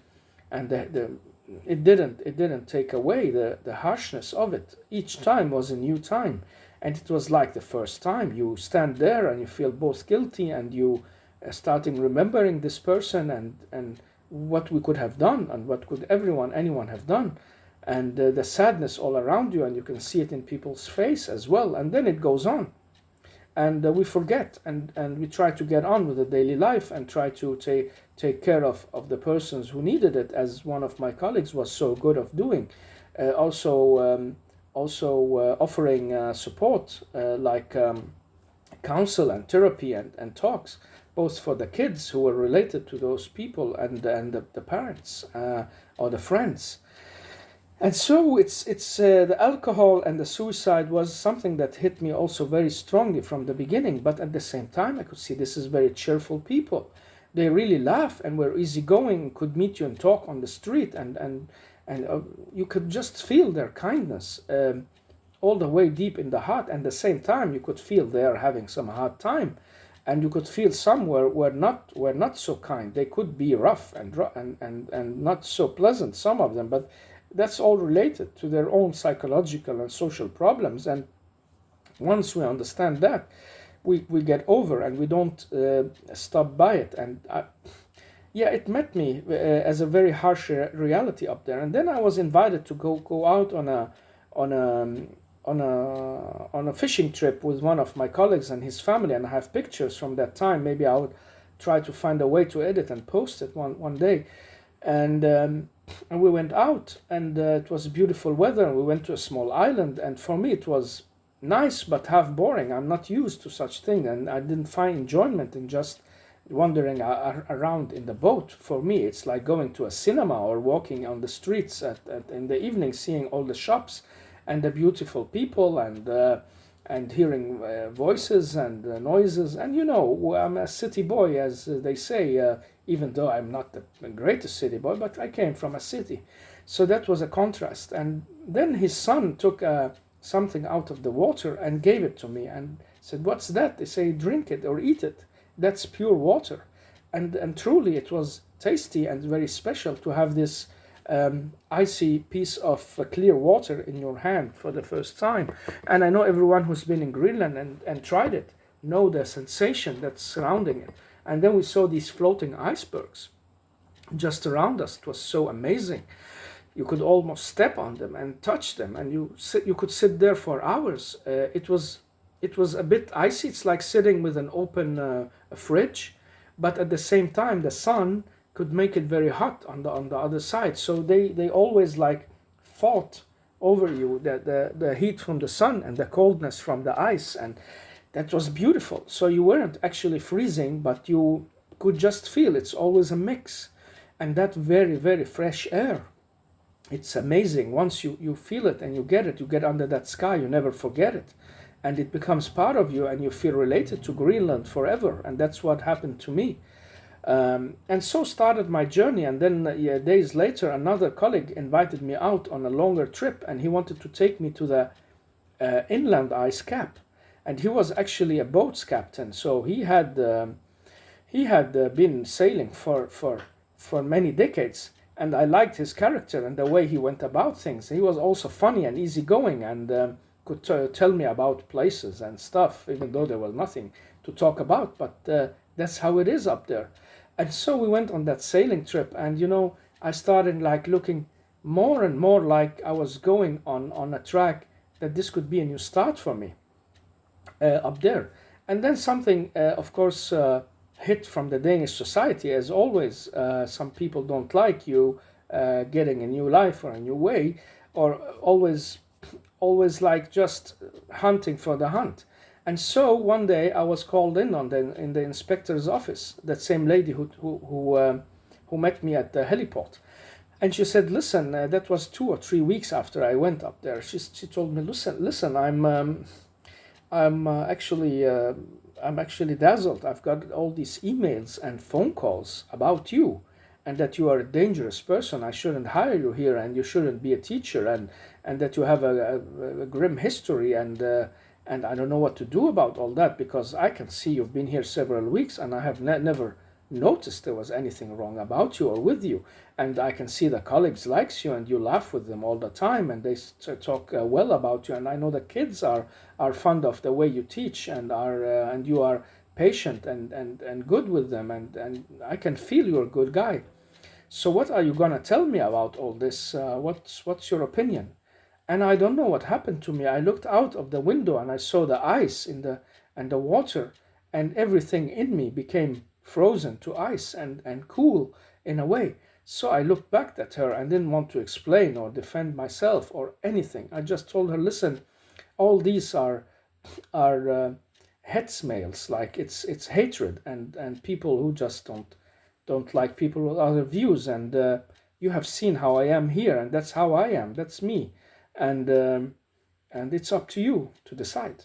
it didn't take away the harshness of it. Each time was a new time, and it was like the first time. You stand there and you feel both guilty, and you starting remembering this person, what we could have done and what could anyone have done, and the sadness all around you, and you can see it in people's face as well. And then it goes on, and we forget, and we try to get on with the daily life and try to take care of the persons who needed it, as one of my colleagues was so good of doing. Also offering support, like counsel and therapy and talks, both for the kids who were related to those people and the parents, or the friends. And so it's the alcohol and the suicide was something that hit me also very strongly from the beginning. But at the same time, I could see this is very cheerful people. They really laugh and were easygoing, could meet you and talk on the street, and you could just feel their kindness, all the way deep in the heart. And at the same time, you could feel they are having some hard time, and you could feel some were not so kind. They could be rough and not so pleasant, some of them, but that's all related to their own psychological and social problems. And once we understand that, we get over, and we don't stop by it. And yeah, it met me as a very harsh reality up there. And then I was invited to go out on a fishing trip with one of my colleagues and his family, and I have pictures from that time. Maybe I would try to find a way to edit and post it one day. And we went out, and it was beautiful weather, and we went to a small island, and for me it was nice but half boring. I'm not used to such thing, and I didn't find enjoyment in just wandering around in the boat. For me, it's like going to a cinema or walking on the streets in the evening, seeing all the shops and the beautiful people, and hearing voices and noises. And I'm a city boy, as they say, even though I'm not the greatest city boy, but I came from a city. So that was a contrast. And then his son took something out of the water and gave it to me and said, "What's that?" They say, "Drink it or eat it. That's pure water." And truly it was tasty and very special to have this icy piece of clear water in your hand for the first time. And I know everyone who's been in Greenland and tried it know the sensation that's surrounding it. And then we saw these floating icebergs just around us. It was so amazing. You could almost step on them and touch them, and you could sit there for hours. It was a bit icy. It's like sitting with an open fridge, but at the same time the sun could make it very hot on the other side. So they always like fought over you, the heat from the sun and the coldness from the ice, and that was beautiful. So you weren't actually freezing, but you could just feel it's always a mix. And that very, very fresh air, it's amazing. Once you feel it and you get under that sky, you never forget it. And it becomes part of you, and you feel related to Greenland forever. And that's what happened to me. And so started my journey. And then days later, another colleague invited me out on a longer trip, and he wanted to take me to the inland ice cap. And he was actually a boat's captain, so he had been sailing for many decades. And I liked his character and the way he went about things. He was also funny and easygoing, and could tell me about places and stuff, even though there was nothing to talk about. But that's how it is up there. And so we went on that sailing trip, and I started like looking more and more like I was going on a track that this could be a new start for me up there. And then something, of course, hit from the Danish society. As always, some people don't like you getting a new life or a new way, or always like just hunting for the hunt. And so one day I was called in in the inspector's office, that same lady who met me at the heliport. And she said, "Listen, that was 2 or 3 weeks after I went up there." She told me, "Listen, I'm actually dazzled. I've got all these emails and phone calls about you, and that you are a dangerous person. I shouldn't hire you here, and you shouldn't be a teacher, and that you have a grim history, and I don't know what to do about all that, because I can see you've been here several weeks, and I have never noticed there was anything wrong about you or with you. And I can see the colleagues likes you, and you laugh with them all the time, and they talk well about you. And I know the kids are fond of the way you teach, and you are patient and good with them, and I can feel you're a good guy." So what are you gonna tell me about all this? What's your opinion? And I don't know what happened to me. I looked out of the window and I saw the ice in the and the water, and everything in me became frozen to ice and cool in a way. So I looked back at her and didn't want to explain or defend myself or anything. I just told her, listen, all these are headsmails, like it's hatred and people who just don't like people with other views, and you have seen how I am here, and that's how I am, that's me, and and it's up to you to decide.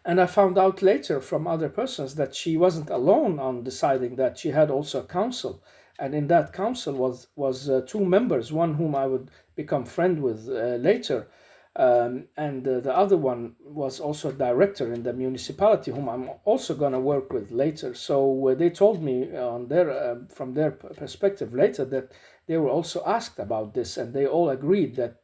And I found out later from other persons that she wasn't alone on deciding that. She had also a council, and in that council was two members, one whom I would become friend with later, and the other one was also a director in the municipality, whom I'm also going to work with later. So they told me on their from their perspective later that they were also asked about this, and they all agreed that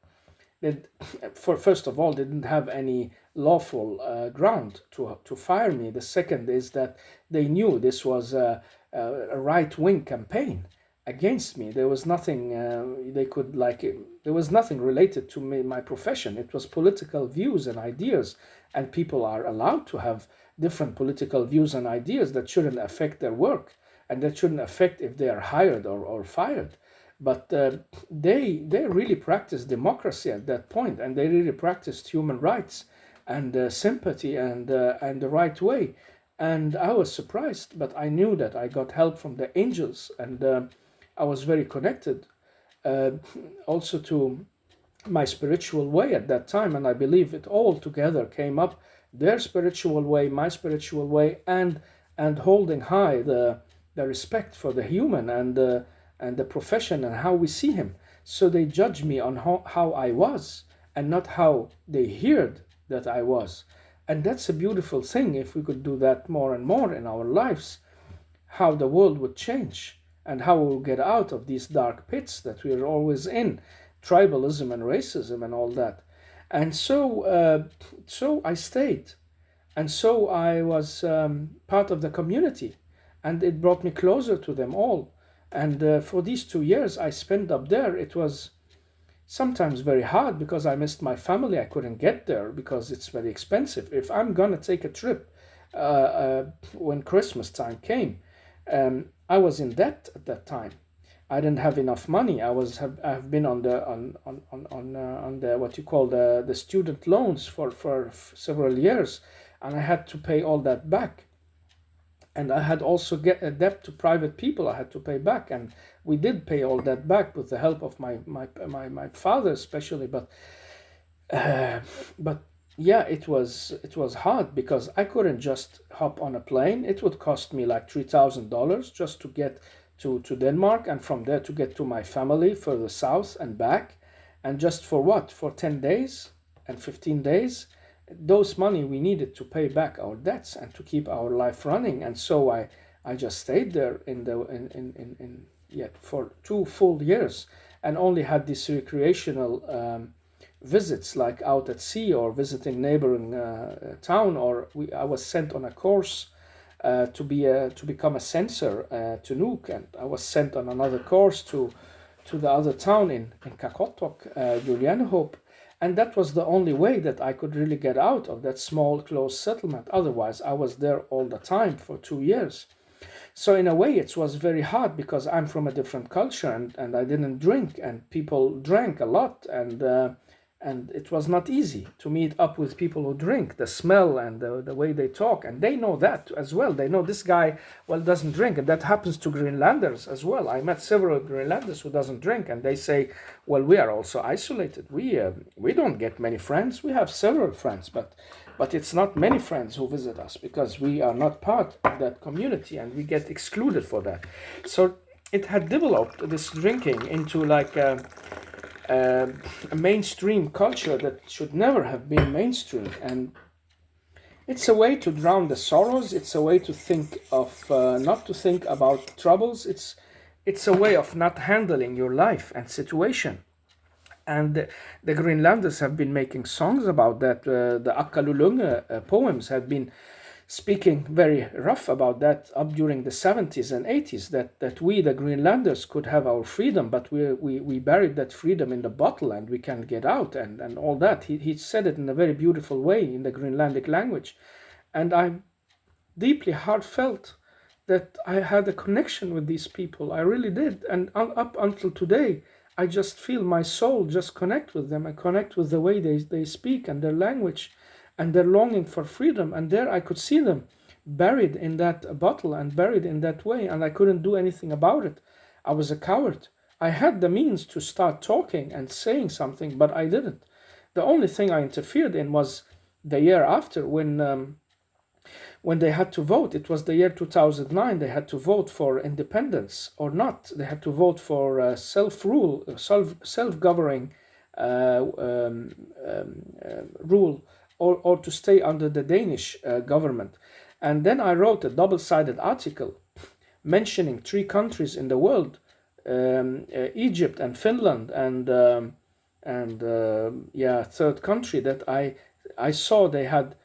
for first of all, they didn't have any lawful ground to fire me. The second is that they knew this was a right-wing campaign against me. There was nothing they could like. There was nothing related to me, my profession. It was political views and ideas, and people are allowed to have different political views and ideas that shouldn't affect their work, and that shouldn't affect if they are hired or fired. But they really practiced democracy at that point, and they really practiced human rights and sympathy and the right way. And I was surprised, but I knew that I got help from the angels, and I was very connected uh, also to my spiritual way at that time, and I believe it all together came up, their spiritual way, my spiritual way, and holding high the respect for the human and the profession and how we see him. So they judged me on how I was, and not how they heard that I was. And that's a beautiful thing. If we could do that more and more in our lives, how the world would change, and how we'll get out of these dark pits that we're always in, tribalism and racism and all that. And so I stayed, and so I was part of the community, and it brought me closer to them all. And for these 2 years I spent up there, it was sometimes very hard because I missed my family. I couldn't get there because it's very expensive. If I'm gonna take a trip when Christmas time came, I was in debt at that time. I didn't have enough money. I've been on the what you call the student loans for several years, and I had to pay all that back. And I had also get a debt to private people I had to pay back, and we did pay all that back with the help of my father especially. Uh, but yeah, it was hard because I couldn't just hop on a plane. It would cost me like $3,000 just to get to Denmark, and from there to get to my family further south and back, and just for what? For 10 days and 15 days. Those money we needed to pay back our debts and to keep our life running. And so I just stayed there in yet for 2 full years, and only had these recreational visits, like out at sea or visiting neighboring town, or I was sent on a course to become a censor to Nuuk, and I was sent on another course to the other town in Kakotok, Julianhope. And that was the only way that I could really get out of that small closed settlement. Otherwise, I was there all the time for 2 years. So in a way, it was very hard because I'm from a different culture, and I didn't drink, and people drank a lot, and it was not easy to meet up with people who drink. The smell and the way they talk, and they know that as well. They know this guy, well, doesn't drink, and that happens to Greenlanders as well. I met several Greenlanders who doesn't drink, and they say, well, we are also isolated. We don't get many friends. We have several friends, but it's not many friends who visit us because we are not part of that community, and we get excluded for that. So it had developed this drinking into like a mainstream culture that should never have been mainstream. And it's a way to drown the sorrows. It's a way to think of not to think about troubles. It's a way of not handling your life and situation. And the Greenlanders have been making songs about that. The Akkalulunga poems have been speaking very rough about that up during the 70s and 80s, that we, the Greenlanders, could have our freedom, but we buried that freedom in the bottle and we can't get out, and all that. He said it in a very beautiful way in the Greenlandic language. And I'm deeply heartfelt that I had a connection with these people. I really did. And up until today, I just feel my soul just connect with them. I connect with the way they speak and their language and their longing for freedom. And there I could see them buried in that bottle and buried in that way. And I couldn't do anything about it. I was a coward. I had the means to start talking and saying something, but I didn't. The only thing I interfered in was the year after, when they had to vote. It was the year 2009. They had to vote for independence or not. They had to vote for self-rule, self-governing rule, or to stay under the Danish government. And then I wrote a double-sided article mentioning 3 countries in the world, Egypt and Finland and third country that I saw they had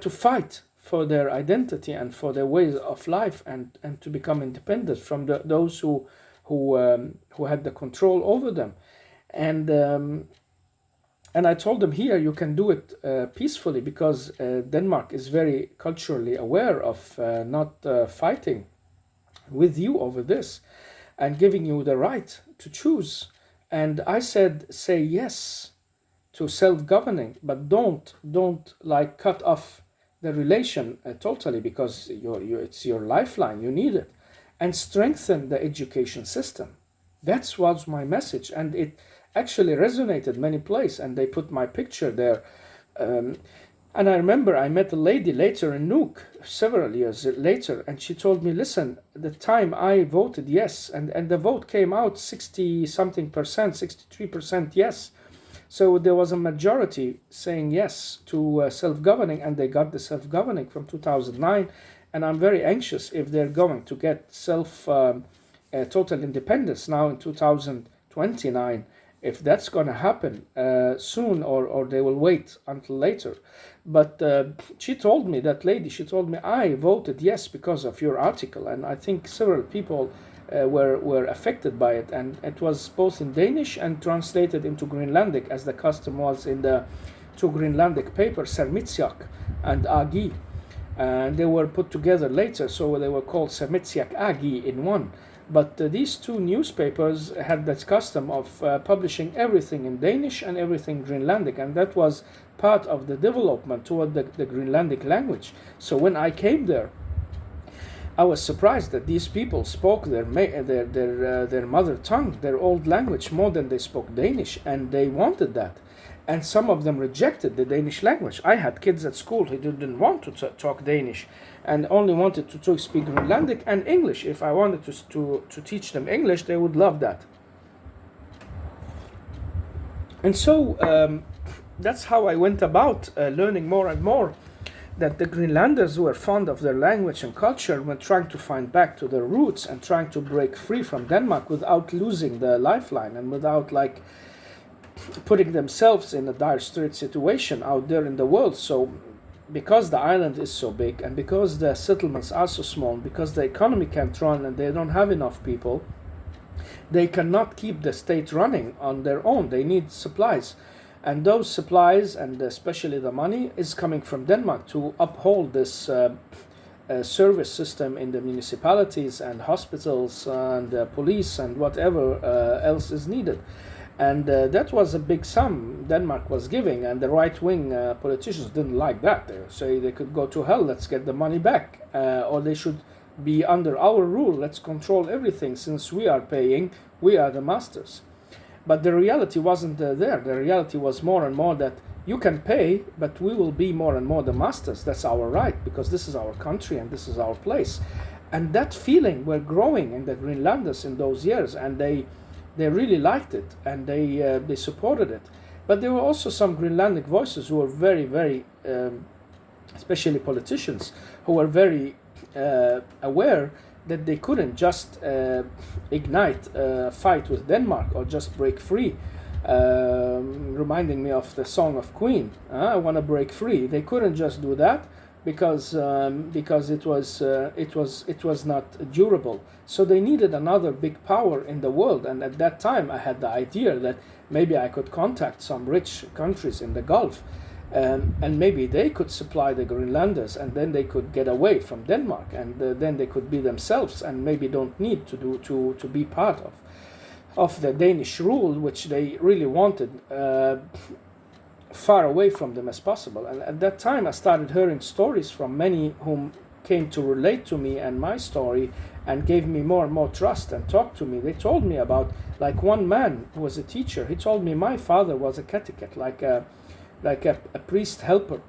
to fight for their identity and for their ways of life, and to become independent from those who had the control over them. And I told them, here you can do it peacefully, because Denmark is very culturally aware of not fighting with you over this and giving you the right to choose. And I said, say yes to self-governing, but don't like cut off the relation totally, because it's your lifeline, you need it, and strengthen the education system. That was my message, and it actually resonated many places, and they put my picture there. And I remember I met a lady later in Nuuk, several years later, and she told me, listen, the time I voted yes, and the vote came out 60-something percent, 63% yes. So there was a majority saying yes to self-governing, and they got the self-governing from 2009. And I'm very anxious if they're going to get total independence now in 2029, if that's going to happen soon, or they will wait until later. But she told me, that lady, she told me, I voted yes because of your article. And I think several people were affected by it, and it was both in Danish and translated into Greenlandic, as the custom was in the 2 Greenlandic papers, Sermitsiak and Agi, and they were put together later, so they were called Sermitsiak Agi in one. But these 2 newspapers had that custom of publishing everything in Danish and everything Greenlandic, and that was part of the development toward the Greenlandic language. So when I came there, I was surprised that these people spoke their mother tongue, their old language, more than they spoke Danish, and they wanted that. And some of them rejected the Danish language. I had kids at school who didn't want to talk Danish and only wanted to speak Greenlandic and English. If I wanted to teach them English, they would love that. And so that's how I went about learning more and more, that the Greenlanders were fond of their language and culture, were trying to find back to their roots and trying to break free from Denmark without losing the lifeline and without like putting themselves in a dire strait situation out there in the world. So because the island is so big, and because the settlements are so small, because the economy can't run and they don't have enough people, they cannot keep the state running on their own. They need supplies. And those supplies, and especially the money, is coming from Denmark to uphold this service system in the municipalities and hospitals and police and whatever else is needed. And that was a big sum Denmark was giving, and the right-wing politicians didn't like that. They say they could go to hell, let's get the money back, or they should be under our rule, let's control everything, since we are paying, we are the masters. But the reality wasn't there. The reality was more and more that you can pay, but we will be more and more the masters. That's our right, because this is our country and this is our place. And that feeling were growing in the Greenlanders in those years, and they really liked it, and they supported it. But there were also some Greenlandic voices who were very, very, especially politicians, who were very aware that they couldn't just ignite a fight with Denmark or just break free, reminding me of the song of Queen, I want to break free. They couldn't just do that. because it was not durable. So they needed another big power in the world. And at that time, I had the idea that maybe I could contact some rich countries in the Gulf, and maybe they could supply the Greenlanders, and then they could get away from Denmark, and then they could be themselves, and maybe don't need to be part of the Danish rule, which they really wanted. Far away from them as possible. And at that time, I started hearing stories from many whom came to relate to me and my story, and gave me more and more trust and talked to me. They told me about, like one man who was a teacher, he told me my father was a catechist, like a priest helper,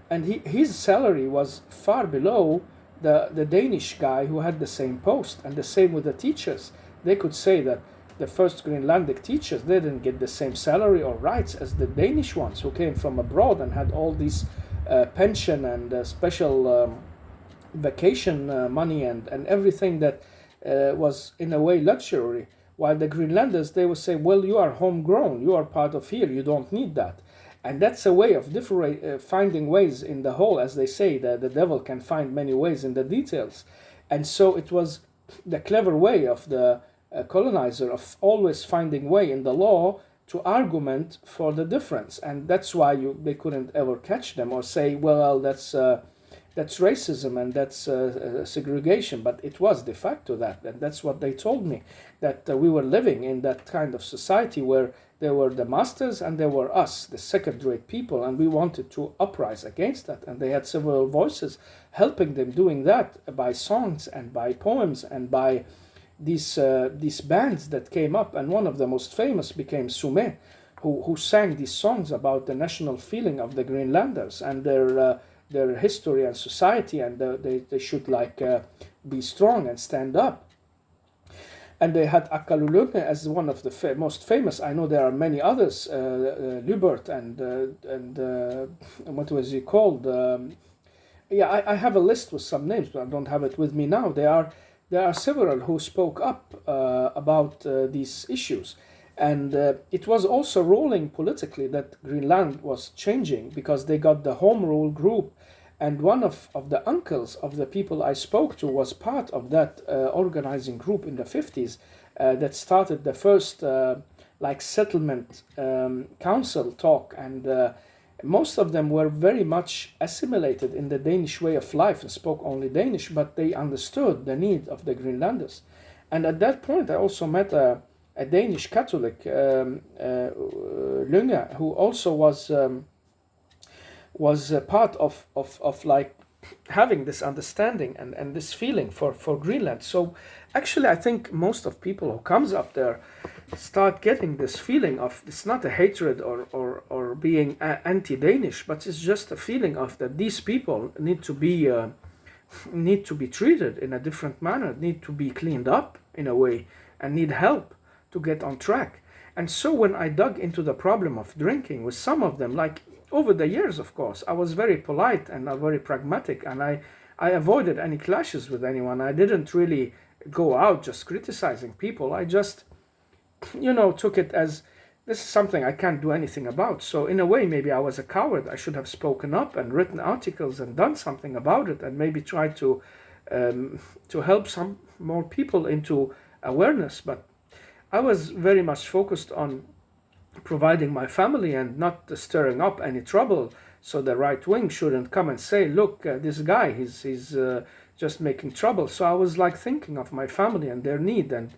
and his salary was far below the Danish guy who had the same post. And the same with the teachers. They could say that the first Greenlandic teachers, they didn't get the same salary or rights as the Danish ones who came from abroad and had all these pension and special vacation money and everything that was in a way luxury. While the Greenlanders, they would say, well, you are homegrown, you are part of here, you don't need that. And that's a way of finding ways in the whole, as they say, that the devil can find many ways in the details. And so it was the clever way of the colonizer of always finding way in the law to argument for the difference. And that's why they couldn't ever catch them or say, well, that's racism and that's segregation. But it was de facto that, and that's what they told me, that we were living in that kind of society where there were the masters and there were us, the second-rate people, and we wanted to uprise against that. And they had several voices helping them doing that by songs and by poems and by these bands that came up. And one of the most famous became Sume, who sang these songs about the national feeling of the Greenlanders and their history and society, and they should be strong and stand up. And they had Akalulunge as one of the most famous. I know there are many others, Lubert and what was he called? I have a list with some names, but I don't have it with me now. There are several who spoke up about these issues. And it was also rolling politically that Greenland was changing because they got the Home Rule group. And one of the uncles of the people I spoke to was part of that organizing group in the 50s that started the first settlement council talk. And most of them were very much assimilated in the Danish way of life and spoke only Danish, but they understood the need of the Greenlanders. And at that point, I also met a Danish Catholic, Lunge, who also was part of having this understanding and this feeling for Greenland. So actually, I think most of people who comes up there start getting this feeling of, it's not a hatred or being anti-Danish, but it's just a feeling of that these people need to be treated in a different manner, need to be cleaned up in a way, and need help to get on track. And so when I dug into the problem of drinking with some of them, like over the years, of course, I was very polite and very pragmatic, and I avoided any clashes with anyone. I didn't really go out just criticizing people. I just, took it as, this is something I can't do anything about. So in a way, maybe I was a coward. I should have spoken up and written articles and done something about it, and maybe tried to help some more people into awareness. But I was very much focused on providing my family and not stirring up any trouble, so the right wing shouldn't come and say, look, this guy, he's just making trouble. So I was thinking of my family and their need, and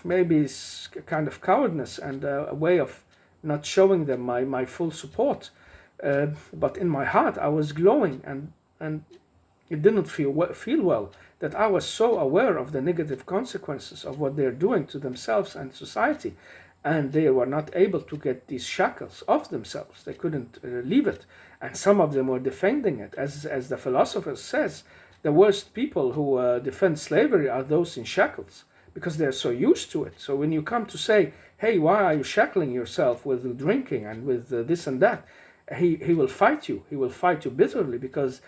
maybe it's a kind of cowardness and a way of not showing them my full support. But in my heart, I was glowing, and it didn't feel well that I was so aware of the negative consequences of what they're doing to themselves and society. And they were not able to get these shackles off themselves. They couldn't leave it. And some of them were defending it. As the philosopher says, the worst people who defend slavery are those in shackles, because they're so used to it. So when you come to say, hey, why are you shackling yourself with drinking and with this and that, he will fight you. He will fight you bitterly, because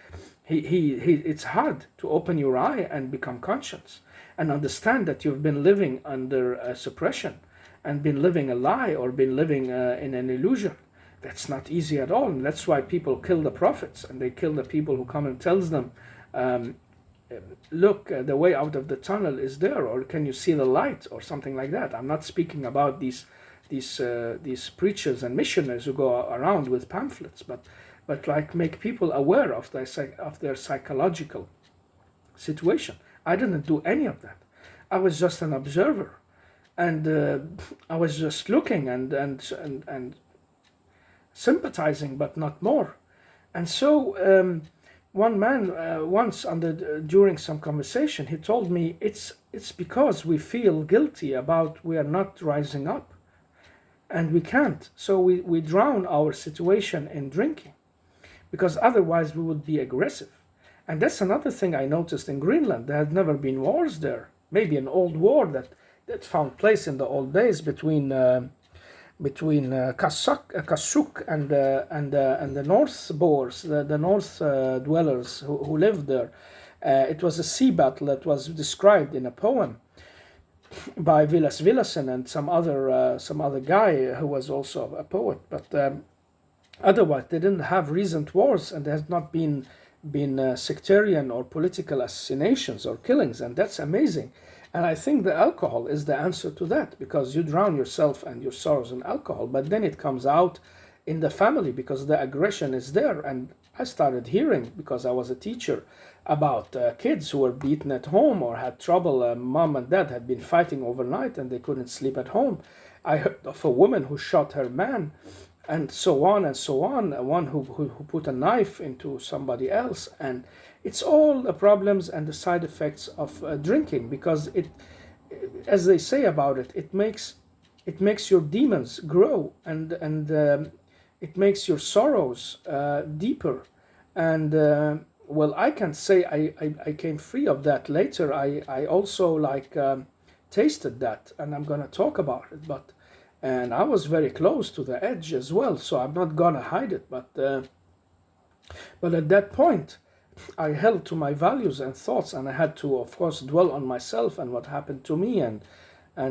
it's hard to open your eye and become conscious and understand that you've been living under suppression and been living a lie or been living in an illusion. That's not easy at all, and that's why people kill the prophets, and they kill the people who come and tells them, um, look, the way out of the tunnel is there, or can you see the light, or something like that. I'm not speaking about these preachers and missionaries who go around with pamphlets, but like make people aware of their psychological situation. I didn't do any of that. I was just an observer, and I was just looking and sympathizing, but not more. And so one man once during some conversation, he told me it's because we feel guilty about we are not rising up, and we can't. So we drown our situation in drinking, because otherwise we would be aggressive. And that's another thing I noticed in Greenland. There had never been wars there. Maybe an old war that found place in the old days between Kasuk and the North Boers, the North dwellers who lived there. It was a sea battle that was described in a poem by Vilas Villason and some other guy who was also a poet. But otherwise, they didn't have recent wars, and there has not been sectarian or political assassinations or killings, and that's amazing. And I think the alcohol is the answer to that, because you drown yourself and your sorrows in alcohol, but then it comes out in the family because the aggression is there. And I started hearing, because I was a teacher, about kids who were beaten at home or had trouble. Mom and dad had been fighting overnight and they couldn't sleep at home. I heard of a woman who shot her man, and so on and so on. One who put a knife into somebody else, and it's all the problems and the side effects of drinking, because it, as they say about it, it makes your demons grow, and it makes your sorrows deeper. And well, I can say I came free of that later. I also tasted that, and I'm gonna talk about it, and I was very close to the edge as well, so I'm not gonna hide it. But at that point, I held to my values and thoughts, and I had to, of course, dwell on myself and what happened to me, and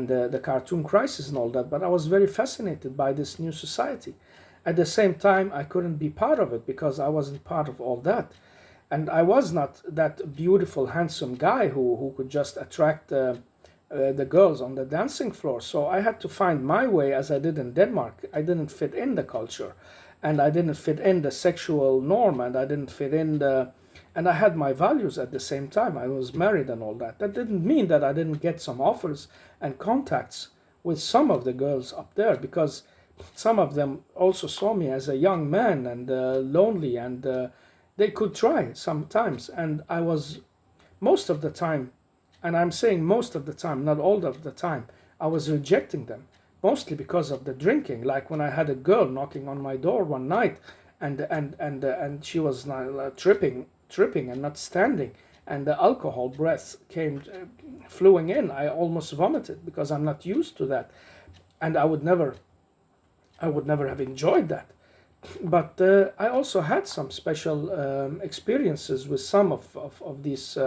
the Khartoum crisis and all that. But I was very fascinated by this new society. At the same time, I couldn't be part of it because I wasn't part of all that, and I was not that beautiful, handsome guy who could just attract the girls on the dancing floor. So I had to find my way, as I did in Denmark. I didn't fit in the culture, and I didn't fit in the sexual norm, and I didn't fit in and I had my values at the same time. I was married and all that. That didn't mean that I didn't get some offers and contacts with some of the girls up there, because some of them also saw me as a young man and lonely, and they could try sometimes. And I was, most of the time, and I'm saying most of the time, not all of the time, I was rejecting them, mostly because of the drinking. Like when I had a girl knocking on my door one night, and she was tripping and not standing, and the alcohol breath came flowing in. I almost vomited because I'm not used to that, and I would never have enjoyed that. But I also had some special experiences with some of these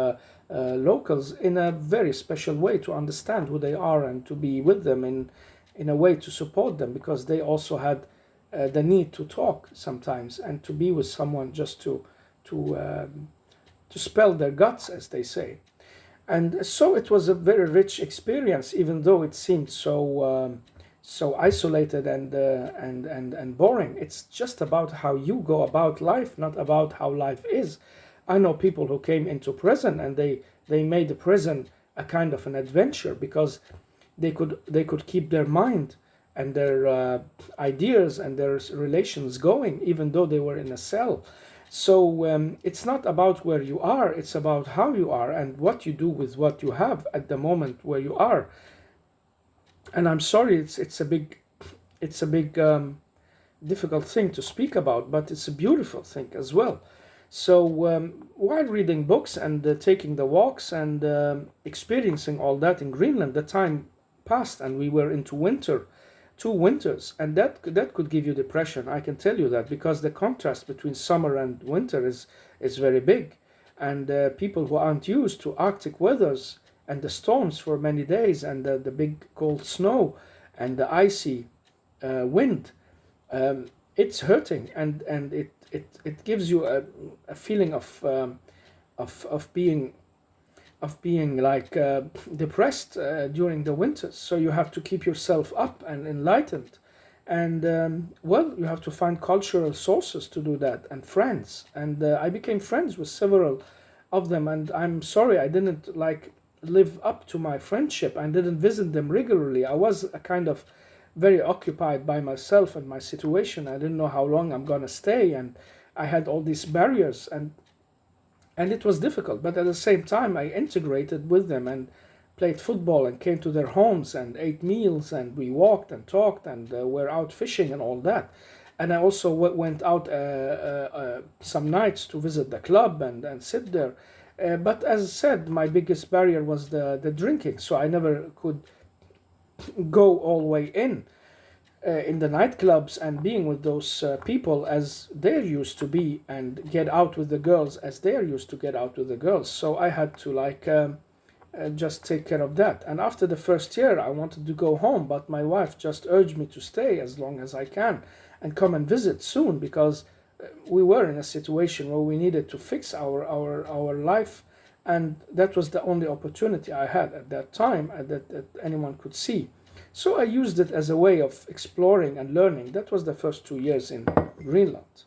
locals in a very special way, to understand who they are and to be with them in a way to support them, because they also had the need to talk sometimes and to be with someone just to spell their guts, as they say. And so it was a very rich experience, even though it seemed so isolated and boring. It's just about how you go about life, not about how life is. I know people who came into prison, and they made the prison a kind of an adventure, because they could keep their mind and their ideas and their relations going, even though they were in a cell. So it's not about where you are, it's about how you are and what you do with what you have at the moment where you are. And I'm sorry, it's a big difficult thing to speak about, but it's a beautiful thing as well. So while reading books and taking the walks and experiencing all that in Greenland, the time passed and we were into winter, 2 winters, and that could give you depression. I can tell you that, because the contrast between summer and winter is very big, and people who aren't used to Arctic weathers and the storms for many days, and the big cold snow and the icy wind, it's hurting, and it gives you a feeling of being like depressed during the winters. So you have to keep yourself up and enlightened, and well, you have to find cultural sources to do that, and friends. And I became friends with several of them, and I'm sorry I didn't like live up to my friendship. I didn't visit them regularly. I was a kind of very occupied by myself and my situation. I didn't know how long I'm gonna stay, and I had all these barriers, and it was difficult. But at the same time, I integrated with them and played football and came to their homes and ate meals, and we walked and talked and were out fishing and all that. And I also went out some nights to visit the club and sit there. But as I said, my biggest barrier was the drinking, so I never could go all the way in the nightclubs and being with those people as they're used to be, and get out with the girls as they're used to get out with the girls. So I had to like just take care of that. And after the first year, I wanted to go home, but my wife just urged me to stay as long as I can and come and visit soon, because we were in a situation where we needed to fix our life, and that was the only opportunity I had at that time that anyone could see. So I used it as a way of exploring and learning. That was the first 2 years in Greenland.